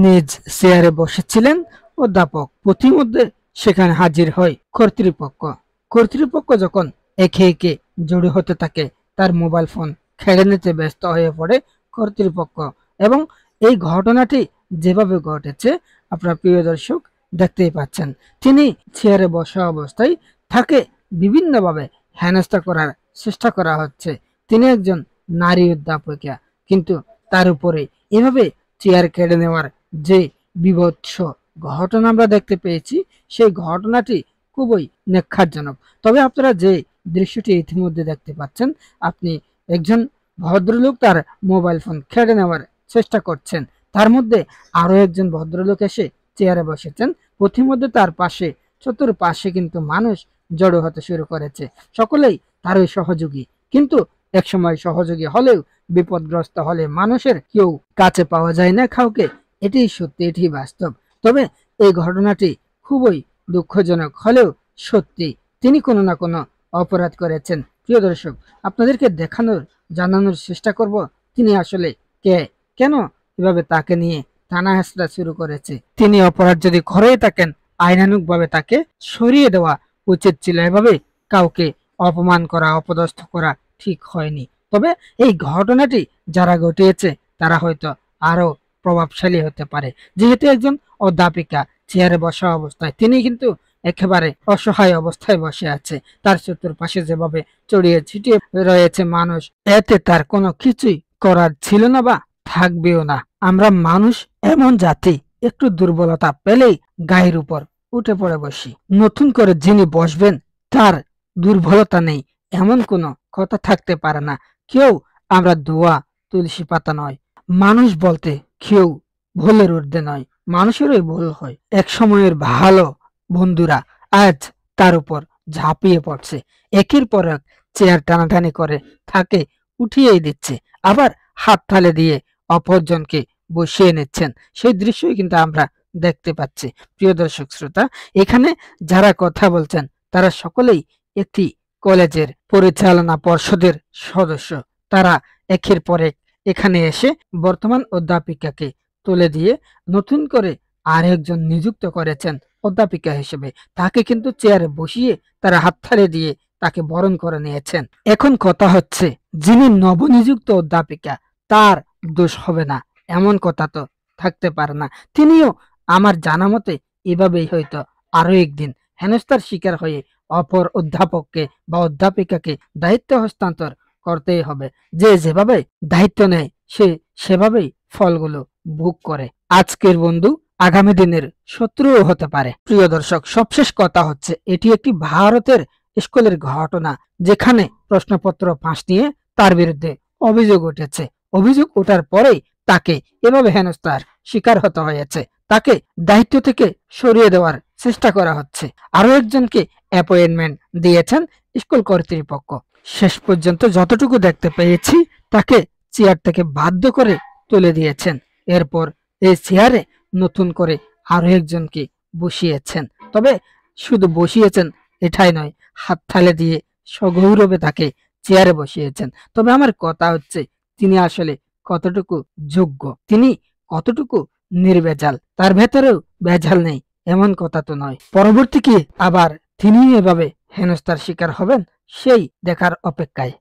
নিজ চেয়ারে বসেছিলেন অধ্যাপক। পথিমধ্যে সেখানে হাজির হয় কর্তৃপক্ষ। কর্তৃপক্ষ যখন একে একে জড়ো হতে থাকে, তার মোবাইল ফোন খেড়ে নিতে ব্যস্ত হয়ে পড়ে কর্তৃপক্ষ। এবং এই ঘটনাটি যেভাবে ঘটেছে আপনার প্রিয় দর্শক দেখতেই পাচ্ছেন। তিনি চেয়ারে বসা অবস্থায় তাকে বিভিন্নভাবে হেনস্থা করার চেষ্টা করা হচ্ছে। তিনি একজন নারী অধ্যাপিকা, কিন্তু তার উপরে এভাবে চেয়ার কেড়ে নেওয়ার যে বীভৎস ঘটনা আমরা দেখতে পেয়েছি, সেই ঘটনাটি খুবই নেক্ষারজনক। তবে আপনারা যে দৃশ্যটি ইতিমধ্যে দেখতে পাচ্ছেন, আপনি একজন ভদ্রলোক তার মোবাইল ফোন কেড়ে নেওয়ার চেষ্টা করছেন, তার মধ্যে আরো একজন ভদ্রলোক এসে চেয়ারে বসেছেন। পথিমধ্যে তার পাশে চতুর্পাশে কিন্তু মানুষ জড়ো হতে শুরু করেছে, সকলেই তারই সহযোগী। কিন্তু একসময় সহযোগী হলেও বিপদগ্রস্ত হলে মানুষের কেউ কাছে পাওয়া যায় না কাউকে, এটি সত্যি, এটি বাস্তব। তবে এই ঘটনাটি খুবই দুঃখজনক হলেও সত্যি, তিনি কোনো না কোনো অপরাধ করেছেন। প্রিয় দর্শক, আপনাদেরকে জানানোর চেষ্টা করব তিনি আসলে কে, কেন এভাবে তাকে নিয়ে টানা হেঁচড়া শুরু করেছে। তিনি অপরাধ যদি করেই থাকেন, আইনানুগ ভাবে তাকে সরিয়ে দেওয়া উচিত ছিল। এভাবে কাউকে অপমান করা, অপদস্থ করা ঠিক হয়নি। তবে এই ঘটনাটি যারা ঘটিয়েছে তারা হয়তো আরো প্রভাবশালী হতে পারে, যেহেতু একজন অধ্যাপিকা চেয়ারে বসা অবস্থায়, তিনি কিন্তু একেবারে অসহায় অবস্থায় বসে আছে। তার চতুর্পাশে যেভাবে ছড়িয়ে ছিটিয়ে রয়েছে মানুষ, এতে তার কোনো কিছুই করার ছিল না বা থাকবেও না। আমরা মানুষ এমন জাতি, একটু দুর্বলতা পেলেই গায়ের উপর উঠে পড়ে বসি। নতুন করে যিনি বসবেন তার দুর্বলতা নেই এমন কোনো কথা থাকতে পারে না। কেউ আমরা দোয়া তুলসী পাতা নয়। মানুষ বলতে কেউ ভুলের ঊর্ধ্বে নয়, মানুষেরই ভুল হয়। এক সময়ের ভালো বন্ধুরা আজ তার উপর ঝাঁপিয়ে পড়ছে, একের পর এক চেয়ার টানাটানি করে তাকে উঠিয়েই দিচ্ছে, আবার হাত তালে দিয়ে অপরজনকে বসিয়ে নিচ্ছেন। সেই দৃশ্যই কিন্তু আমরা দেখতে পাচ্ছি। প্রিয় দর্শক শ্রোতা, এখানে যারা কথা বলছেন তারা সকলেই একটি কলেজের পরিচালনা পর্ষদের সদস্য। তারা একের পর এক এখানে এসে বর্তমান অধ্যাপিকাকে তুলে দিয়ে নতুন করে আরেকজন নিযুক্ত করেছেন অধ্যাপিকা হিসেবে। তাকে কিন্তু চেয়ারে বসিয়ে তারা হাততালি দিয়ে তাকে বরণ করে নিয়েছেন। এখন কথা হচ্ছে, যিনি নবনিযুক্ত অধ্যাপিকা তার দোষ হবে না এমন কথা তো থাকতে পারে না। তিনিও আমার জানা মতে এভাবেই হয়তো আরো একদিন হেনস্থার শিকার হয়ে অপর অধ্যাপককে বা অধ্যাপিকাকে দায়িত্ব হস্তান্তর করতেই হবে। যে যেভাবে দায়িত্ব নেয় সে সেভাবেই ফলগুলো ভোগ করে। আজকের বন্ধু আগামী দিনের শত্রুও হতে পারে। প্রিয় দর্শক, সবশেষ কথা হচ্ছে, এটি একটি ভারতের স্কুলের ঘটনা, যেখানে প্রশ্নপত্র ফাঁস নিয়ে তার বিরুদ্ধে অভিযোগ উঠেছে। অভিযোগ ওঠার পরেই তাকে এভাবে হেনস্থার শিকার হতে হয়েছে। তাকে দায়িত্ব থেকে সরিয়ে দেওয়ার চেষ্টা করা হচ্ছে। আরো একজনকে অ্যাপয়েন্টমেন্ট দিয়েছেন স্কুল কর্তৃপক্ষ। শেষ পর্যন্ত যতটুকু দেখতে পেয়েছি, তাকে চেয়ার থেকে বাধ্য করে তুলে দিয়েছেন। এরপর এই চেয়ারে নতুন করে আরো একজনকে বসিয়েছেন। তবে শুধু বসিয়েছেন এটাই নয়, হাত তালে দিয়ে সগৌরবে তাকে চেয়ারে বসিয়েছেন। তবে আমার কথা হচ্ছে, তিনি আসলে কতটুকু যোগ্য, তিনি কতটুকু নির্ভেজাল, তার ভেতরেও ভেজাল নেই এমন কথা তো নয়। পরবর্তী কি আবার তিনি এভাবে হেনস্থার শিকার হবেন, সেই দেখার অপেক্ষায়।